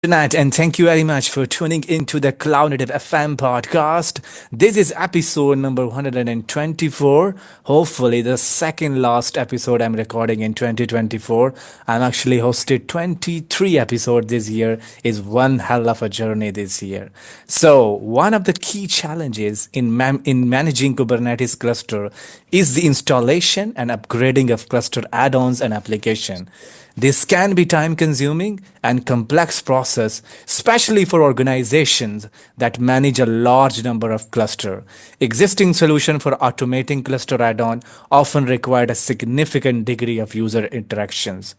Tonight, and thank you very much for tuning into the Cloud Native FM podcast. This is episode number 124. Hopefully, the second last episode I'm recording in 2024. I'm actually hosted 23 episodes this year. Is one hell of a journey this year. So, one of the key challenges in managing Kubernetes cluster is the installation and upgrading of cluster add-ons and application. This can be time consuming and complex process, especially for organizations that manage a large number of cluster. Existing solution for automating cluster add-on often required a significant degree of user interactions.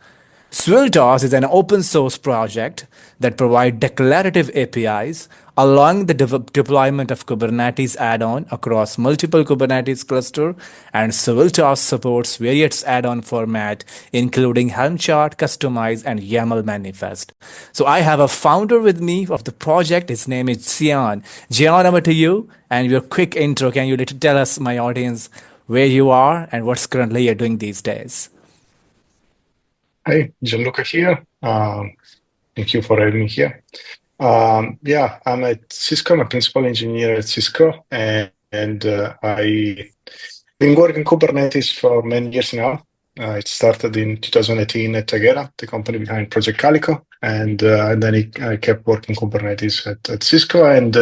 Sveltos is an open source project that provides declarative APIs, allowing the deployment of Kubernetes add-on across multiple Kubernetes cluster, and Sveltos supports various add-on format, including Helm chart, Kustomize, and YAML manifest. So I have a founder with me of the project. His name is Gian. Gian, over to you, and your quick intro. Can you tell us, my audience, where you are and what's currently you're doing these days? Hi, Gianluca here. Thank you for having me here. Yeah, I'm at Cisco. I'm a principal engineer at Cisco, and I've been working Kubernetes for many years now. It started in 2018 at Tagera, the company behind Project Calico, and then I kept working Kubernetes at Cisco, and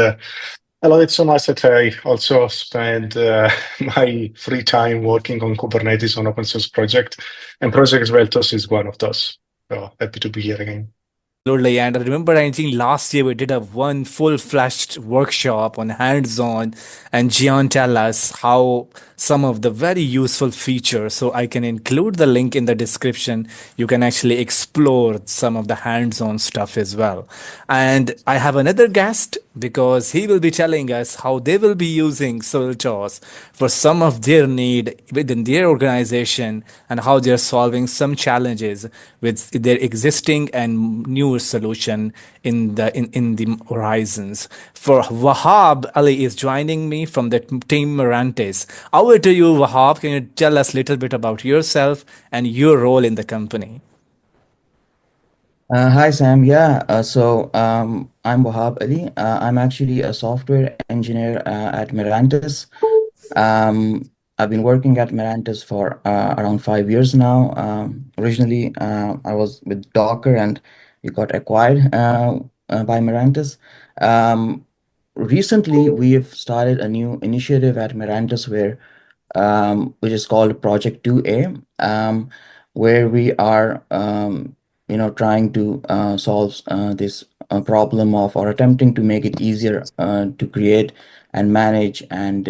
I love it so much that I also spend my free time working on Kubernetes on open source project, and Projectsveltos is one of those. So happy to be here again. Absolutely. And I remember, I think last year we did a one full-fledged workshop on hands-on, and Gian tell us how some of the very useful features. So I can include the link in the description. You can actually explore some of the hands-on stuff as well. And I have another guest because he will be telling us how they will be using Sveltos for some of their need within their organization and how they're solving some challenges with their existing and newer solution in the horizons. For Wahab Ali is joining me from the team Mirantis. Over to you, Wahab. Can you tell us a little bit about yourself and your role in the company? Hi, Sam. I'm Wahab Ali. I'm actually a software engineer at Mirantis. I've been working at Mirantis for around 5 years now. Originally, I was with Docker and we got acquired by Mirantis. Um, Recently, we've started a new initiative at Mirantis which is called Project 2A, where we are trying to solve this problem of or attempting to make it easier to create and manage and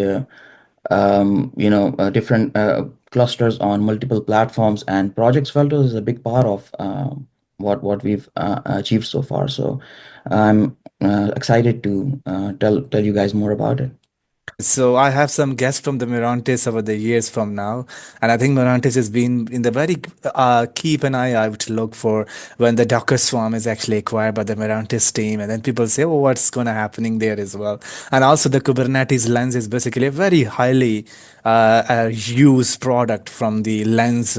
different clusters on multiple platforms. And Projectsveltos is a big part of what we've achieved so far. So I'm excited to tell you guys more about it. So I have some guests from the Mirantis over the years from now, and I think Mirantis has been in the very keep an eye out to look for when the Docker Swarm is actually acquired by the Mirantis team, and then people say, "Oh, what's going to happening there as well?" And also the Kubernetes Lens is basically a very highly used product from the Lens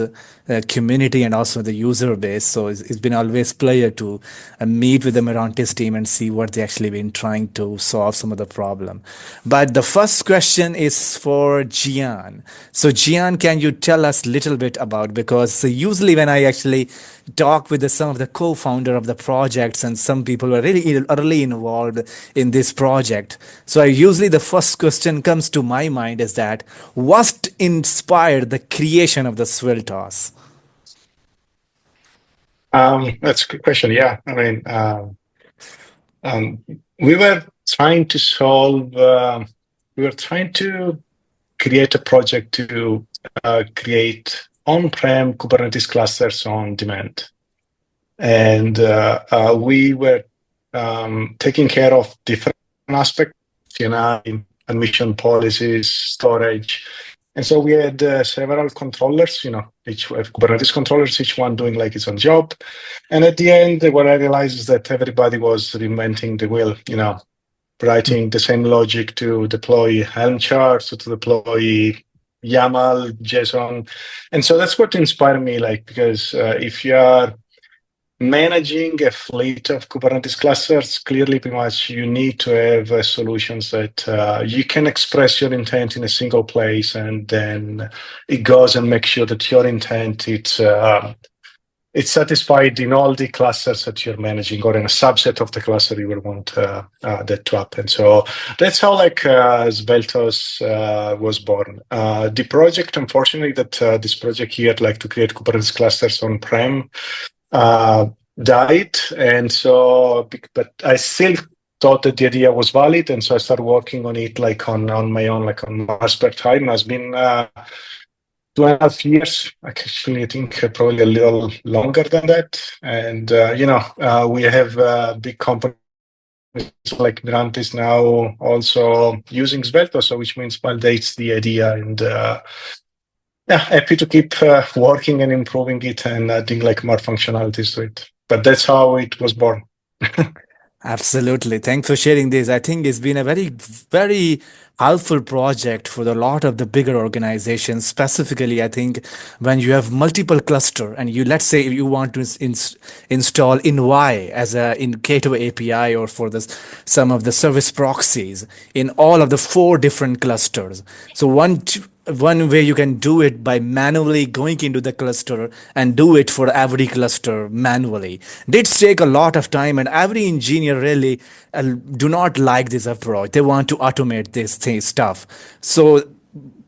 community and also the user base. So it's been always player to meet with the Mirantis team and see what they actually been trying to solve some of the problem. But the first question is for Gian. So Gian, can you tell us a little bit about, because usually when I actually talk with some of the co-founder of the projects and some people who are really early involved in this project. So usually the first question comes to my mind is that what inspired the creation of the Sveltos? That's a good question. Yeah, I mean, we were trying to solve. We were trying to create a project to create on-prem Kubernetes clusters on demand, and we were taking care of different aspects, admission policies, storage. And so we had several controllers, each Kubernetes controllers, each one doing like its own job. And at the end, what I realized is that everybody was reinventing the wheel, writing the same logic to deploy Helm charts, to deploy YAML, JSON. And so that's what inspired me, because if you are managing a fleet of Kubernetes clusters, clearly pretty much you need to have solutions that you can express your intent in a single place, and then it goes and makes sure that your intent it's satisfied in all the clusters that you're managing, or in a subset of the cluster you will want that to happen. So that's how Sveltos was born. The project, unfortunately, this project here, to create Kubernetes clusters on-prem, died. And so, but I still thought that the idea was valid. And so I started working on it on my own, on my spare time. It's been 2.5 years, actually. I think probably a little longer than that. And, we have big companies like Mirantis now also using Sveltos, so which means validates the idea. And happy to keep working and improving it and adding more functionalities to it. But that's how it was born. Absolutely. Thanks for sharing this. I think it's been a very, very helpful project for a lot of the bigger organizations. Specifically, I think when you have multiple cluster and let's say you want to install in Y as in gateway API, or for some of the service proxies in all of the 4 different clusters. So one way you can do it by manually going into the cluster and do it for every cluster manually. Did take a lot of time, and every engineer really do not like this approach. They want to automate this stuff. So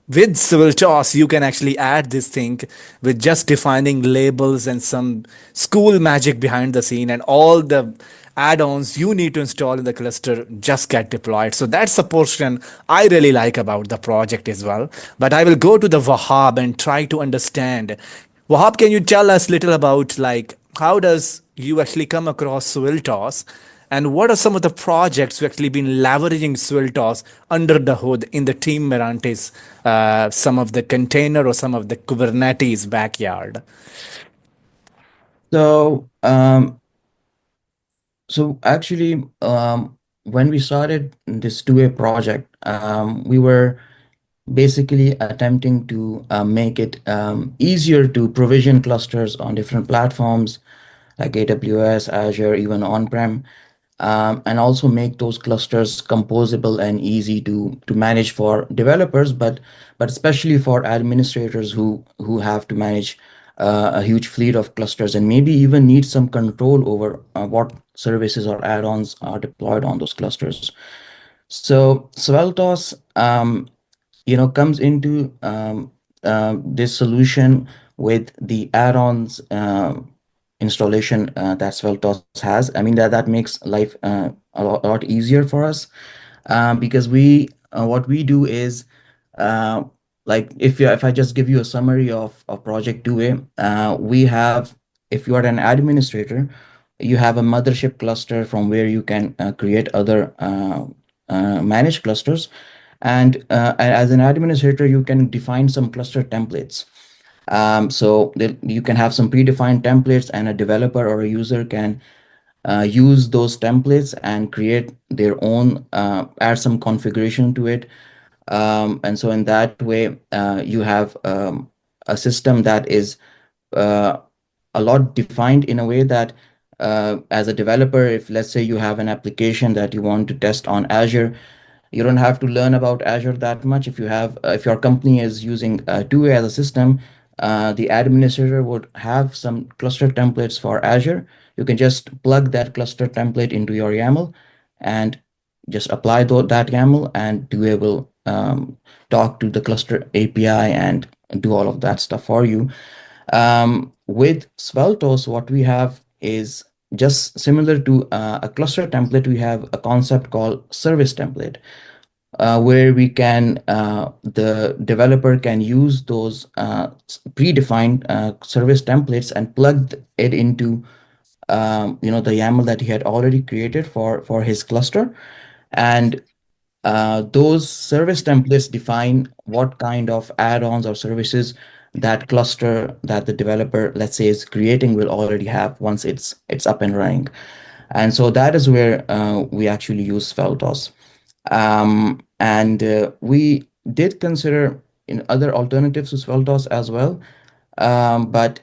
with Sveltos, you can actually add this thing with just defining labels and some school magic behind the scene, and all the add-ons you need to install in the cluster just get deployed. So that's a portion I really like about the project as well. But I will go to the Wahab and try to understand. Wahab, can you tell us little about how does you actually come across Sveltos, and what are some of the projects you actually been leveraging Sveltos under the hood in the team Mirantis, some of the container or some of the Kubernetes backyard? So, actually, when we started this 2A project, we were basically attempting to make it easier to provision clusters on different platforms like AWS, Azure, even on-prem, and also make those clusters composable and easy to manage for developers, but especially for administrators who have to manage a huge fleet of clusters and maybe even need some control over what services or add-ons are deployed on those clusters. So Sveltos, comes into this solution with the add-ons installation that Sveltos has. I mean, that makes life a lot easier for us, because what we do is, if I just give you a summary of Project 2A, we have, if you are an administrator, you have a mothership cluster from where you can create other managed clusters. And as an administrator, you can define some cluster templates. So you can have some predefined templates, and a developer or a user can use those templates and create their own, add some configuration to it. And so in that way, you have a system that is a lot defined in a way that as a developer, if let's say you have an application that you want to test on Azure, you don't have to learn about Azure that much. If your company is using 2A as a system, the administrator would have some cluster templates for Azure. You can just plug that cluster template into your YAML and just apply that YAML, and 2A will talk to the cluster API and do all of that stuff for you. With Sveltos, what we have is just similar to a cluster template. We have a concept called service template, where the developer can use those predefined service templates and plug it into the YAML that he had already created for his cluster. And those service templates define what kind of add-ons or services that cluster that the developer, let's say, is creating will already have once it's up and running. And so that is where we actually use Sveltos. And we did consider in other alternatives to Sveltos as well. But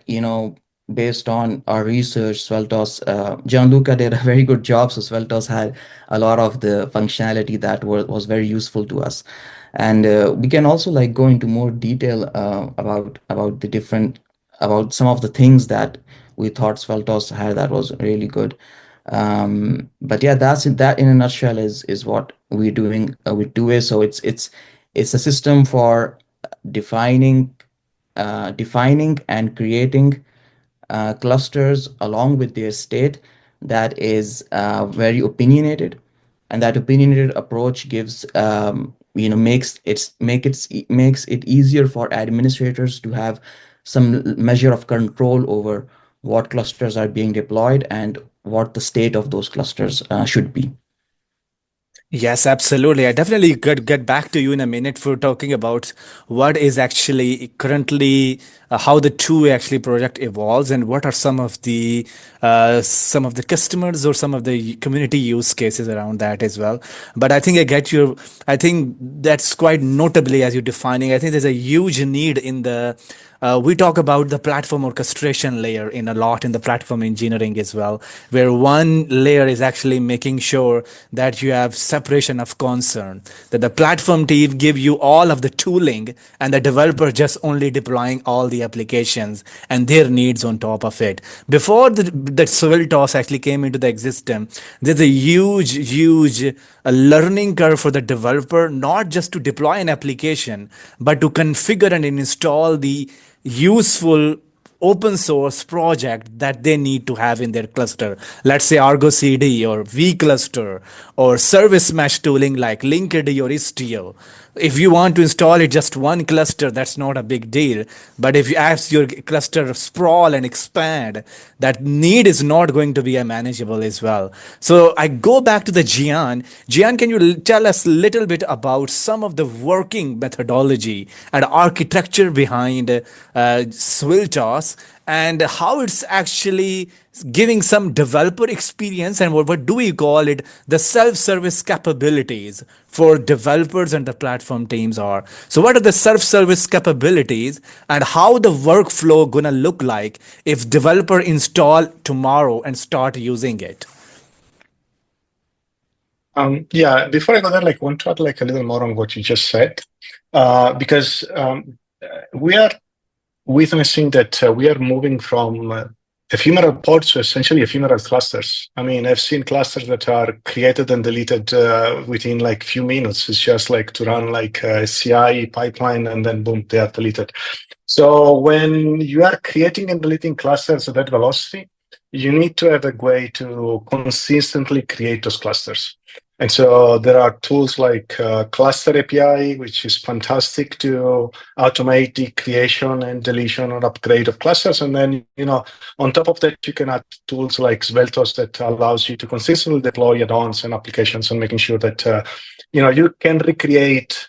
based on our research, Sveltos, Gianluca did a very good job. So Sveltos had a lot of the functionality that was very useful to us. And we can also like go into more detail about the different, about some of the things that we thought Sveltos had that was really good. But yeah, that in a nutshell is what we're doing with 2A. So it's a system for defining and creating clusters along with their state that is very opinionated, and that opinionated approach gives makes it easier for administrators to have some measure of control over what clusters are being deployed and what the state of those clusters should be. Yes, absolutely. I definitely get back to you in a minute for talking about what is actually currently how the 2 actually project evolves and what are some of the customers or some of the community use cases around that as well. But I think I think that's quite notably as you're defining. I think there's a huge need in the we talk about the platform orchestration layer in a lot in the platform engineering as well, where one layer is actually making sure that you have separation of concern, that the platform team give you all of the tooling and the developer just only deploying all the applications and their needs on top of it. Before the Sveltos actually came into the existence, there's a huge learning curve for the developer, not just to deploy an application, but to configure and install the useful open source project that they need to have in their cluster. Let's say Argo CD or vCluster or service mesh tooling like Linkerd or Istio. If you want to install it just one cluster, that's not a big deal. But if you ask your cluster sprawl and expand, that need is not going to be a manageable as well. So I go back to the Gian. Gian, can you tell us a little bit about some of the working methodology and architecture behind Sveltos and how it's actually giving some developer experience and what do we call it, the self-service capabilities for developers and the platform teams are. So what are the self-service capabilities and how the workflow gonna look like if developer install tomorrow and start using it? Yeah, before I go there, like want to add like a little more on what you just said, because we are witnessing that we are moving from ephemeral pods to essentially ephemeral clusters. I mean, I've seen clusters that are created and deleted within like few minutes. It's just like to run like a CI pipeline and then boom, they are deleted. So when you are creating and deleting clusters at that velocity, you need to have a way to consistently create those clusters. And so there are tools like Cluster API, which is fantastic to automate the creation and deletion or upgrade of clusters. And then, on top of that, you can add tools like Sveltos that allows you to consistently deploy add-ons and applications and making sure that, you can recreate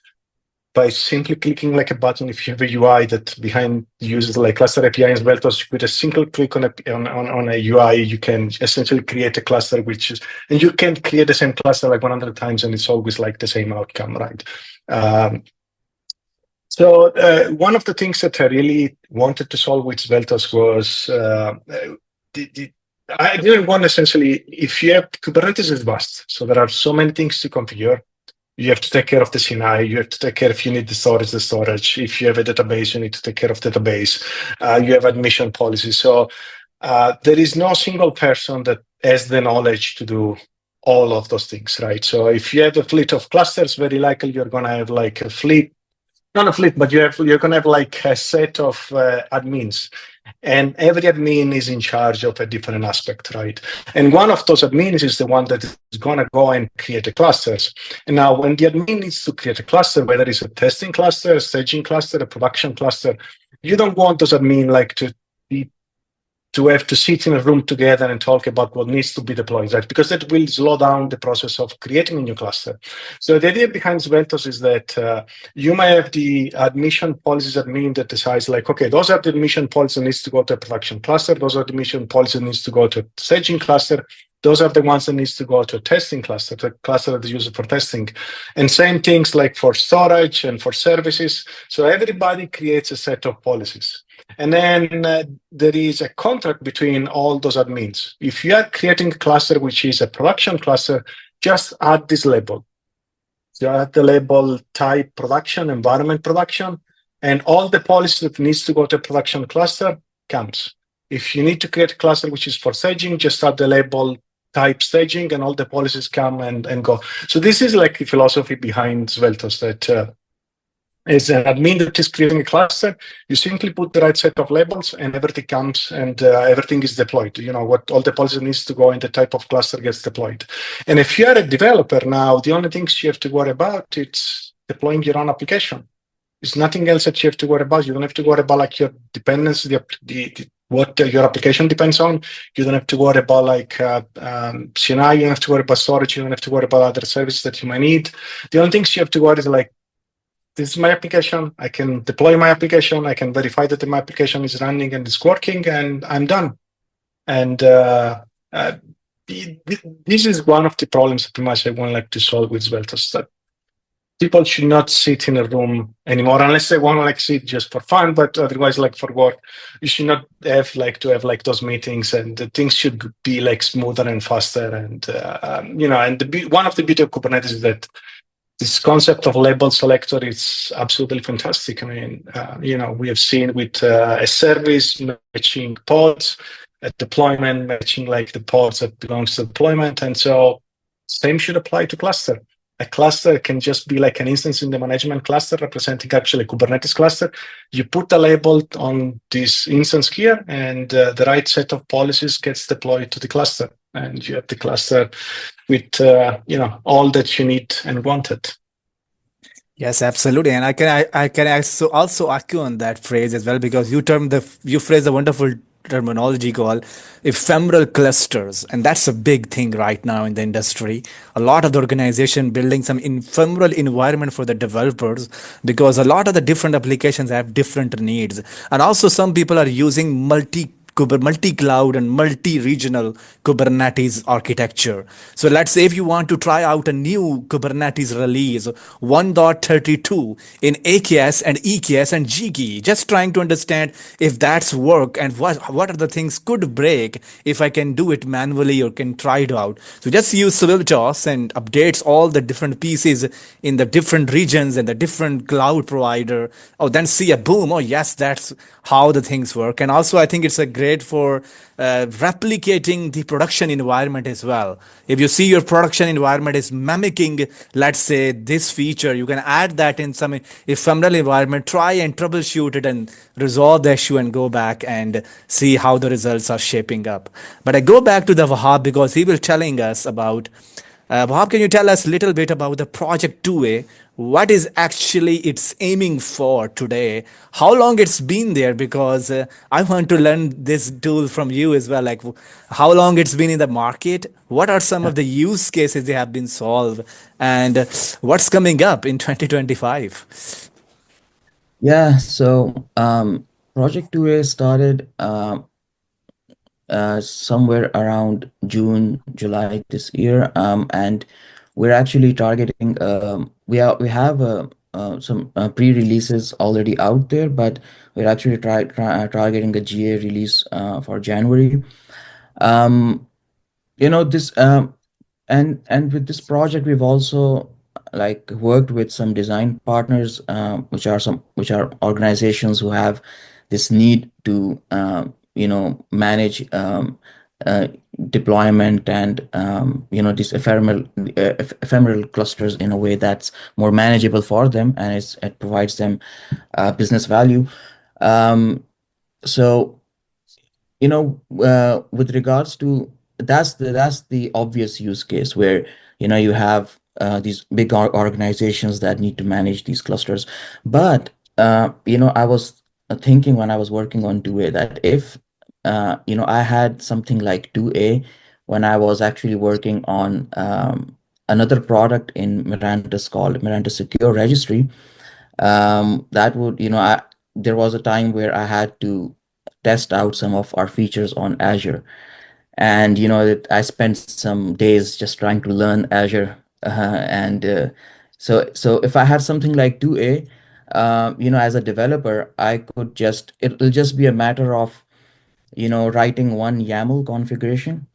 by simply clicking like a button. If you have a UI that behind uses like Cluster API and Sveltos, with a single click on a UI, you can essentially create a cluster, and you can create the same cluster like 100 times, and it's always like the same outcome, right? So one of the things that I really wanted to solve with Sveltos was I didn't want essentially, if you have Kubernetes is vast, so there are so many things to configure. You have to take care of the CNI. You have to take care if you need the storage. If you have a database, you need to take care of database. You have admission policies. So there is no single person that has the knowledge to do all of those things, right? So if you have a fleet of clusters, very likely you're going to have like a fleet, not a fleet, but you're going to have like a set of admins. And every admin is in charge of a different aspect, right? And one of those admins is the one that is going to go and create the clusters. And now when the admin needs to create a cluster, whether it's a testing cluster, a staging cluster, a production cluster, you don't want those admin like to have to sit in a room together and talk about what needs to be deployed, right? Because that will slow down the process of creating a new cluster. So the idea behind Sveltos is that you may have the admission policies admin that decides like, okay, those are the admission policies that needs to go to a production cluster. Those are the admission policies that needs to go to a staging cluster. Those are the ones that needs to go to a testing cluster, the cluster that is used for testing. And same things like for storage and for services. So everybody creates a set of policies. And then there is a contract between all those admins. If you are creating a cluster which is a production cluster, just add this label. So add the label type production, environment production, and all the policies that needs to go to production cluster comes. If you need to create a cluster which is for staging, just add the label type staging, and all the policies come and go. So this is like the philosophy behind Sveltos, that is an admin that is creating a cluster. You simply put the right set of labels and everything comes and everything is deployed. You know what all the policy needs to go and the type of cluster gets deployed. And if you are a developer now, the only things you have to worry about it's deploying your own application. There's nothing else that you have to worry about. You don't have to worry about like your dependency, what your application depends on. You don't have to worry about like CNI. You don't have to worry about storage. You don't have to worry about other services that you might need. The only things you have to worry is like, this is my application. I can deploy my application. I can verify that my application is running and it's working, and I'm done. And this is one of the problems that pretty much I want like to solve with Sveltos, that people should not sit in a room anymore unless they want to like sit just for fun, but otherwise like for work, you should not have like to have like those meetings, and the things should be like smoother and faster. And you know, and one of the beauty of Kubernetes is that this concept of label selector is absolutely fantastic. I mean, you know, we have seen with a service matching pods, a deployment matching like the pods that belongs to deployment. And so same should apply to cluster. A cluster can just be like an instance in the management cluster representing actually a Kubernetes cluster. You put a label on this instance here, and the right set of policies gets deployed to the cluster. And you have the cluster with you know, all that you need and wanted. Yes, absolutely, and I can also echo on that phrase as well, because you phrase a wonderful terminology called ephemeral clusters, and that's a big thing right now in the industry. A lot of the organization building some ephemeral environment for the developers, because a lot of the different applications have different needs, and also some people are using multi-cloud and multi-regional Kubernetes architecture. So let's say if you want to try out a new Kubernetes release 1.32 in AKS and EKS and GKE, just trying to understand if that's work and what are the things could break if I can do it manually or can try it out. So just use Sveltos and updates all the different pieces in the different regions and the different cloud provider. Oh, then see a boom. Oh yes, that's how the things work. And also I think it's a great for replicating the production environment as well. If you see your production environment is mimicking, let's say, this feature, you can add that in some ephemeral environment, try and troubleshoot it and resolve the issue and go back and see how the results are shaping up. But I go back to the Wahab because he will telling us about Wahab, can you tell us a little bit about the Project 2A? What is actually it's aiming for today? How long it's been there? Because I want to learn this tool from you as well. Like how long it's been in the market? What are some of the use cases they have been solved? And what's coming up in 2025? Yeah, so Project 2A started somewhere around June, July this year, and we're actually targeting. We have some pre-releases already out there, but we're actually targeting a GA release for January. You know this, and with this project, we've also like worked with some design partners, which are organizations who have this need to you know, manage uh, deployment and you know, these ephemeral clusters in a way that's more manageable for them, and it provides them business value. So you know, with regards to that's the obvious use case where you know you have these big organizations that need to manage these clusters. But you know, I was thinking when I was working on 2A that if you know, I had something like 2A when I was actually working on another product in Mirantis called Mirantis Secure Registry, that would, you know, there was a time where I had to test out some of our features on Azure. And, you know, I spent some days just trying to learn Azure. And so if I had something like 2A, as a developer, it'll just be a matter of, writing one YAML configuration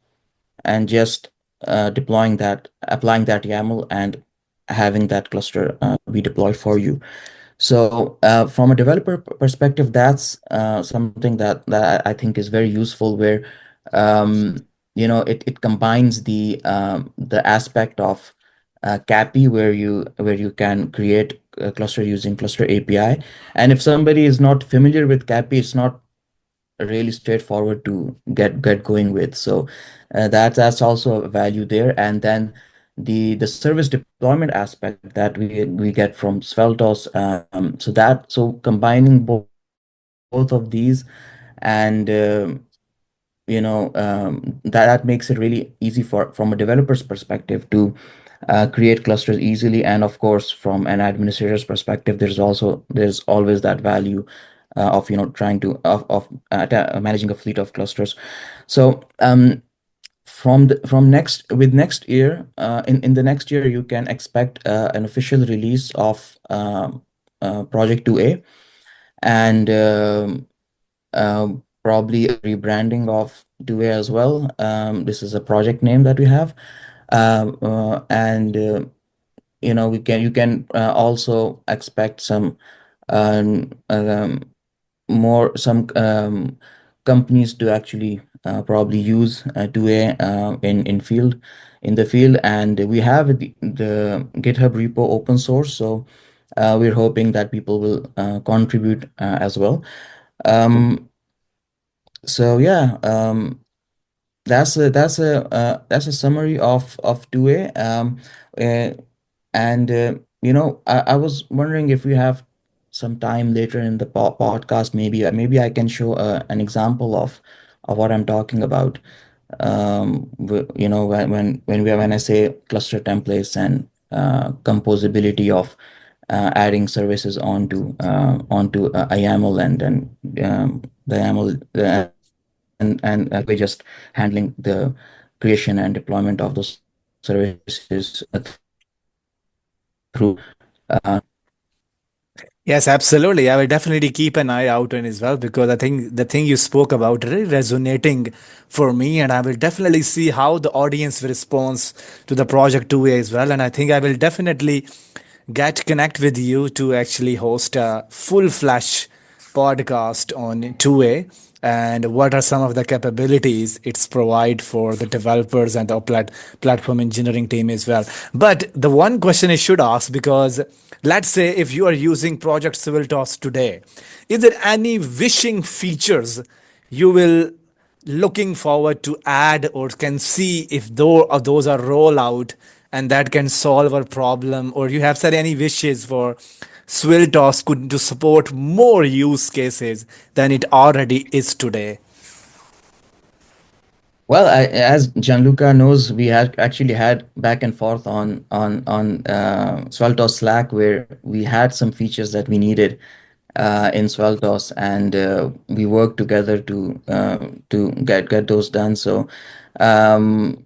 and just applying that YAML and having that cluster be deployed for you. So from a developer perspective, that's something that I think is very useful, where it combines the aspect of CAPI, where you can create a cluster using cluster API. And if somebody is not familiar with CAPI, it's not really straightforward to get going with. So that's also a value there. And then the service deployment aspect that we get from Sveltos. So combining both of these, and that makes it really easy from a developer's perspective to create clusters easily. And of course, from an administrator's perspective, there's always that value of trying to of managing a fleet of clusters. So from next year, in the next year, you can expect an official release of Project 2A, and probably a rebranding of 2A as well. This is a project name that we have, and you can also expect some some companies to actually probably use 2A in the field. And we have the GitHub repo open source, so we're hoping that people will contribute as well. So yeah, that's a summary of 2A. And I was wondering if we have some time later in the podcast, maybe I can show an example of what I'm talking about. When I say cluster templates and composability of adding services onto a YAML, and then the YAML and we're just handling the creation and deployment of those services through. Yes, absolutely. I will definitely keep an eye out on as well, because I think the thing you spoke about really resonating for me, and I will definitely see how the audience responds to the project 2A as well. And I think I will definitely connect with you to actually host a full flash podcast on 2A, and what are some of the capabilities it's provide for the developers and the platform engineering team as well. But the one question I should ask, because let's say if you are using Projectsveltos today, is there any wishing features you will looking forward to add, or can see if those are roll out and that can solve our problem, or you have set any wishes for Sveltos could to support more use cases than it already is today? Well, as Gianluca knows, we had actually had back and forth on Sveltos Slack, where we had some features that we needed in Sveltos, and we worked together to get those done. So, and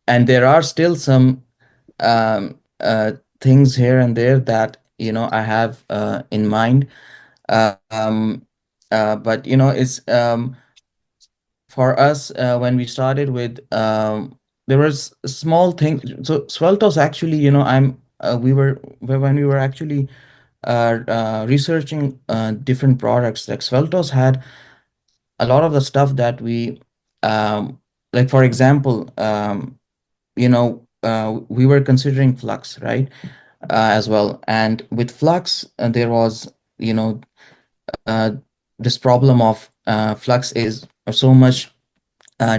there are still some things here and there that I have in mind, but it's for us, when we started with, there was a small thing. So Sveltos actually, when we were actually researching different products, like Sveltos had a lot of the stuff that like for example, we were considering Flux, right? As well. And with Flux, there was, uh, this problem of Flux is so much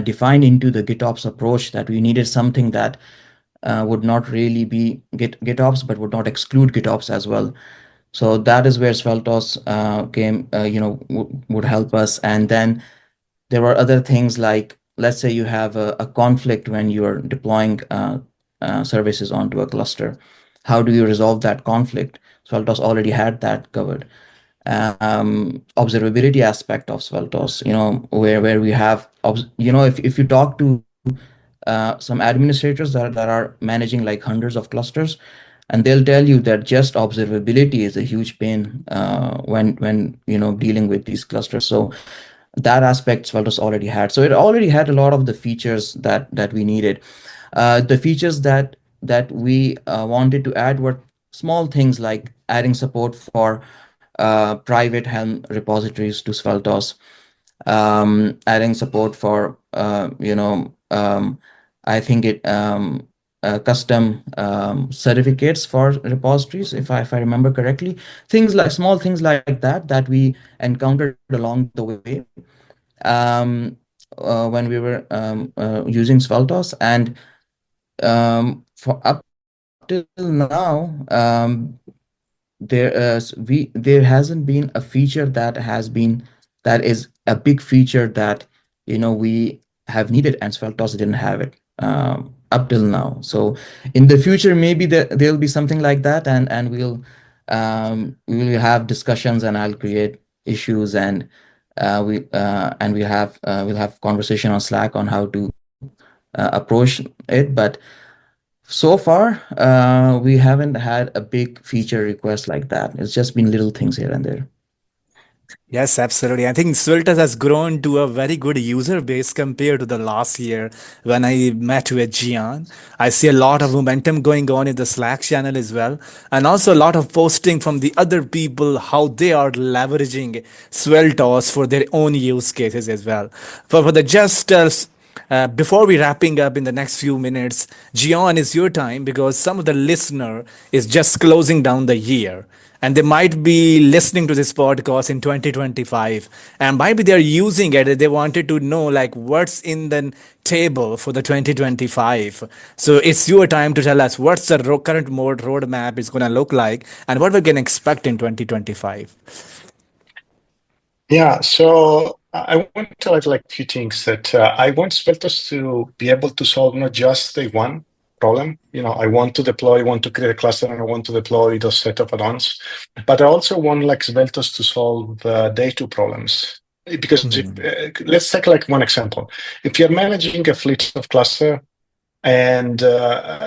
defined into the GitOps approach that we needed something that would not really be GitOps, but would not exclude GitOps as well. So that is where Sveltos came, would help us. And then there were other things like, let's say you have a conflict when you're deploying services onto a cluster. How do you resolve that conflict? Sveltos already had that covered. Observability aspect of Sveltos, where we have, if you talk to some administrators that are managing like hundreds of clusters, and they'll tell you that just observability is a huge pain when dealing with these clusters. So that aspect Sveltos already had. So it already had a lot of the features that we needed. The features that we wanted to add were small things like adding support for private Helm repositories to Sveltos, adding support for I think it custom certificates for repositories, if I remember correctly. Small things like that we encountered along the way when we were using Sveltos, and for up till now, there hasn't been a feature that is a big feature that we have needed, and Sveltos didn't have it up till now. So in the future, maybe there'll be something like that, and we'll have discussions, and I'll create issues, and we'll have conversation on Slack on how to approach it. But so far, we haven't had a big feature request like that. It's just been little things here and there. Yes, absolutely. I think Sveltos has grown to a very good user base compared to the last year when I met with Gian. I see a lot of momentum going on in the Slack channel as well, and also a lot of posting from the other people how they are leveraging Sveltos for their own use cases as well. For the before we wrapping up in the next few minutes, Gian, is your time, because some of the listener is just closing down the year, and they might be listening to this podcast in 2025, and maybe they're using it. They wanted to know like what's in the table for the 2025. So it's your time to tell us what's the current mode roadmap is going to look like, and what we can expect in 2025. Yeah, so I want to add like a few things that I want Sveltos to be able to solve not just the one problem. I want to create a cluster, and I want to deploy those set of add-ons. But I also want like Sveltos to solve day two problems. Because let's take like one example. If you're managing a fleet of cluster, and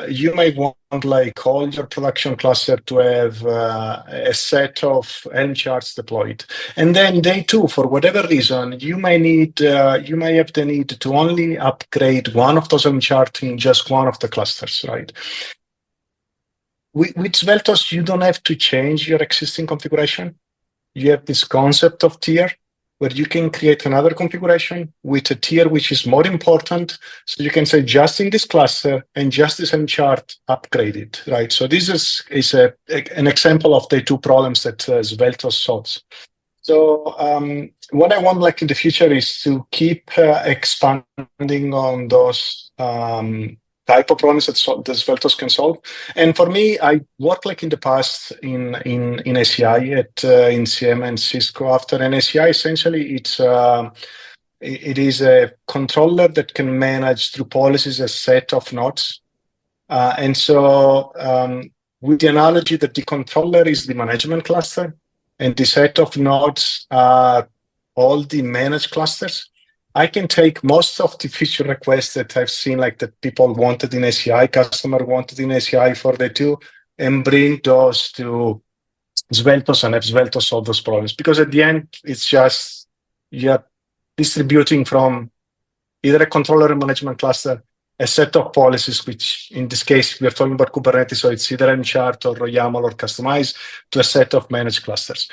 you may want like all your production cluster to have a set of Helm charts deployed, and then day two, for whatever reason, you may have the need to only upgrade one of those Helm charts in just one of the clusters, right? With Sveltos, you don't have to change your existing configuration. You have this concept of tier, where you can create another configuration with a tier which is more important. So you can say just in this cluster and just this Helm chart upgraded, right? So this is an example of the two problems that Sveltos solves. So what I want like in the future is to keep expanding on those type of problems that Sveltos can solve. And for me, I worked like in the past in ACI in CM and Cisco. After an ACI, essentially it is a controller that can manage through policies a set of nodes. And so with the analogy that the controller is the management cluster, and the set of nodes are all the managed clusters, I can take most of the feature requests that I've seen, like that people wanted in ACI, customer wanted in ACI for the two, and bring those to Sveltos and have Sveltos solve those problems. Because at the end, it's just you're distributing from either a controller or management cluster a set of policies, which in this case, we're talking about Kubernetes, so it's either in chart or YAML or Kustomize, to a set of managed clusters.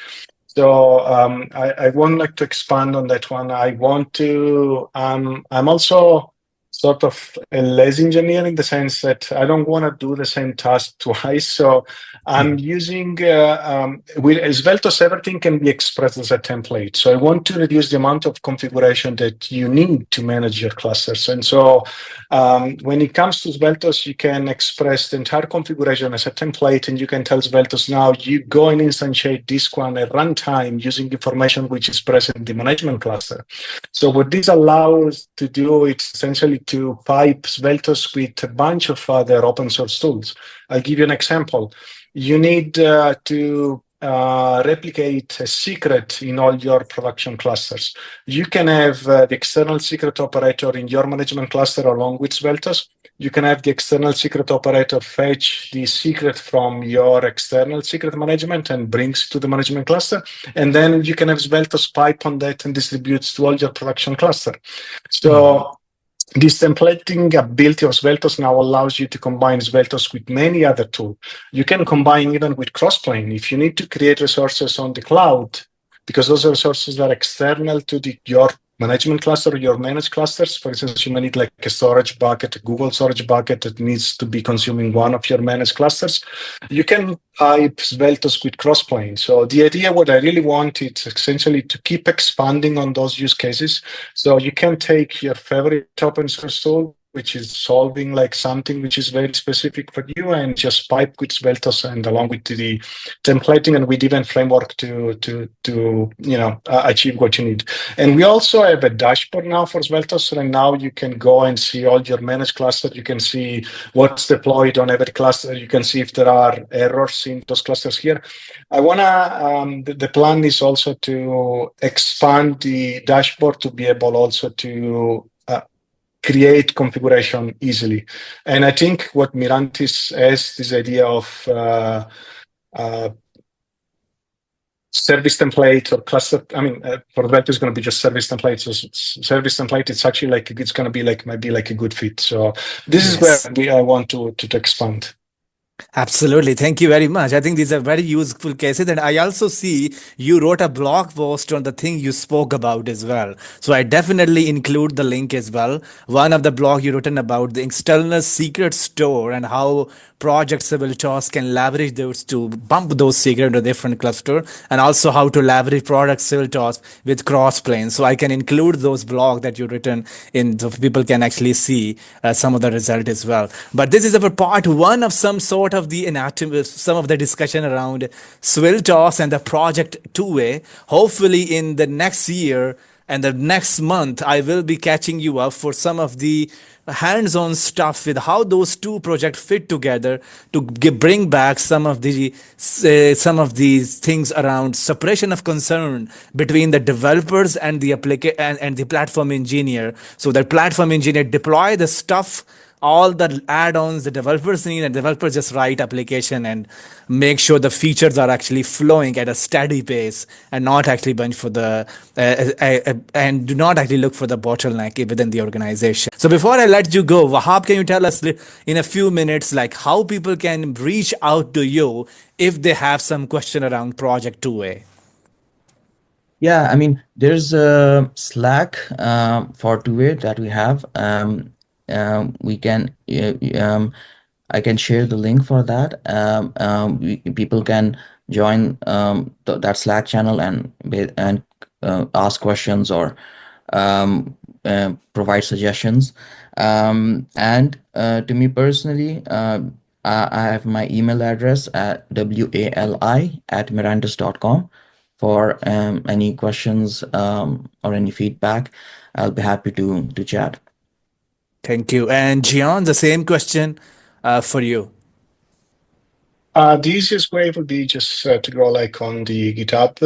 So I want like to expand on that one. I want to, I'm also sort of a lazy engineer in the sense that I don't want to do the same task twice. So I'm using, with Sveltos, everything can be expressed as a template. So I want to reduce the amount of configuration that you need to manage your clusters. And so when it comes to Sveltos, you can express the entire configuration as a template, and you can tell Sveltos, now you go and instantiate this one at runtime using information which is present in the management cluster. So what this allows to do, it's essentially to pipe Sveltos with a bunch of other open source tools. I'll give you an example. You need to replicate a secret in all your production clusters. You can have the external secret operator in your management cluster along with Sveltos. You can have the external secret operator fetch the secret from your external secret management and brings to the management cluster. And then you can have Sveltos pipe on that and distributes to all your production cluster. So this templating ability of Sveltos now allows you to combine Sveltos with many other tools. You can combine even with crossplane. If you need to create resources on the cloud, because those resources are external to your management cluster or your managed clusters. For instance, you may need like a storage bucket, a Google storage bucket that needs to be consuming one of your managed clusters. You can pipe Sveltos with crossplane. So the idea, what I really want, is essentially to keep expanding on those use cases. So you can take your favorite open source tool, which is solving like something which is very specific for you, and just pipe with Sveltos and along with the templating and with event framework to achieve what you need. And we also have a dashboard now for Sveltos, and now you can go and see all your managed clusters. You can see what's deployed on every cluster. You can see if there are errors in those clusters here. I wanna the plan is also to expand the dashboard to be able also to create configuration easily. And I think what Mirantis has, this idea of service template or cluster, for Sveltos is going to be just service template. So service template, it's actually like, it's going to be like, maybe like a good fit. So this is where I want to expand. Absolutely. Thank you very much. I think these are very useful cases. And I also see you wrote a blog post on the thing you spoke about as well. So I definitely include the link as well. One of the blog you written about the external secret store and how Projectsveltos can leverage those to bump those secrets into different cluster, and also how to leverage Projectsveltos with crossplane. So I can include those blogs that you've written in so people can actually see some of the result as well. But this is our part one of some sort of the anatomy, some of the discussion around Sveltos and the project 2A. Hopefully in the next year and the next month, I will be catching you up for some of the hands-on stuff with how those two projects fit together to bring back some of these things around separation of concern between the developers and the and the platform engineer, so that platform engineer deploy the stuff, all the add-ons the developers need, and developers just write application and make sure the features are actually flowing at a steady pace and not actually bunch for the and do not actually look for the bottleneck within the organization. So before I let you go, Wahab, can you tell us in a few minutes like how people can reach out to you if they have some question around project 2A? Yeah, there's a Slack for 2A that we have. We can I can share the link for that. People can join that Slack channel and ask questions or provide suggestions. And to me personally, I have my email address at wali@mirantis.com. For any questions or any feedback, I'll be happy to chat. Thank you. And Gian, the same question for you. The easiest way would be just to go like on the GitHub.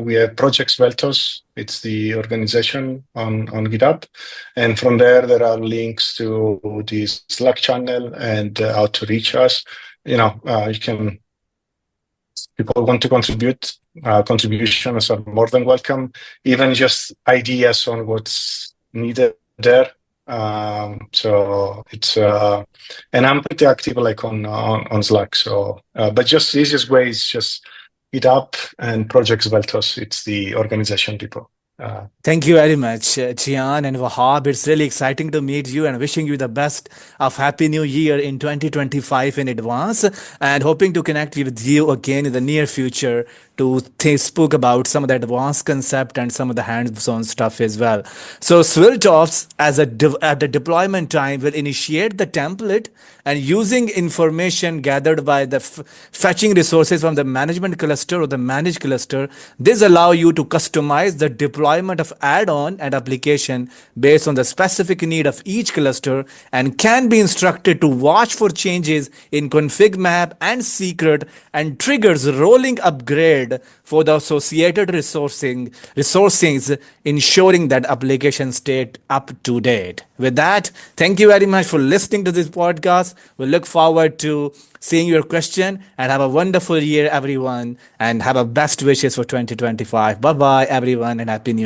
We have Projectsveltos. It's the organization on GitHub. And from there are links to the Slack channel and how to reach us. You can, people want to contribute, contributions are more than welcome. Even just ideas on what's needed there. So it's and I'm pretty active like on Slack. So but just the easiest way is just GitHub and Projectsveltos. It's the organization people. Thank you very much, Gian and Wahab. It's really exciting to meet you and wishing you the best of Happy New Year in 2025 in advance, and hoping to connect with you again in the near future to speak about some of the advanced concept and some of the hands-on stuff as well. So Sveltos at the deployment time will initiate the template, and using information gathered by the fetching resources from the management cluster or the managed cluster, this allow you to customize the deployment deployment of add-on and application based on the specific need of each cluster and can be instructed to watch for changes in config map and secret and triggers rolling upgrade for the associated resourcings, ensuring that application stay up to date. With that, thank you very much for listening to this podcast. We look forward to seeing your question and have a wonderful year, everyone, and have a best wishes for 2025. Bye bye, everyone, and Happy New Year.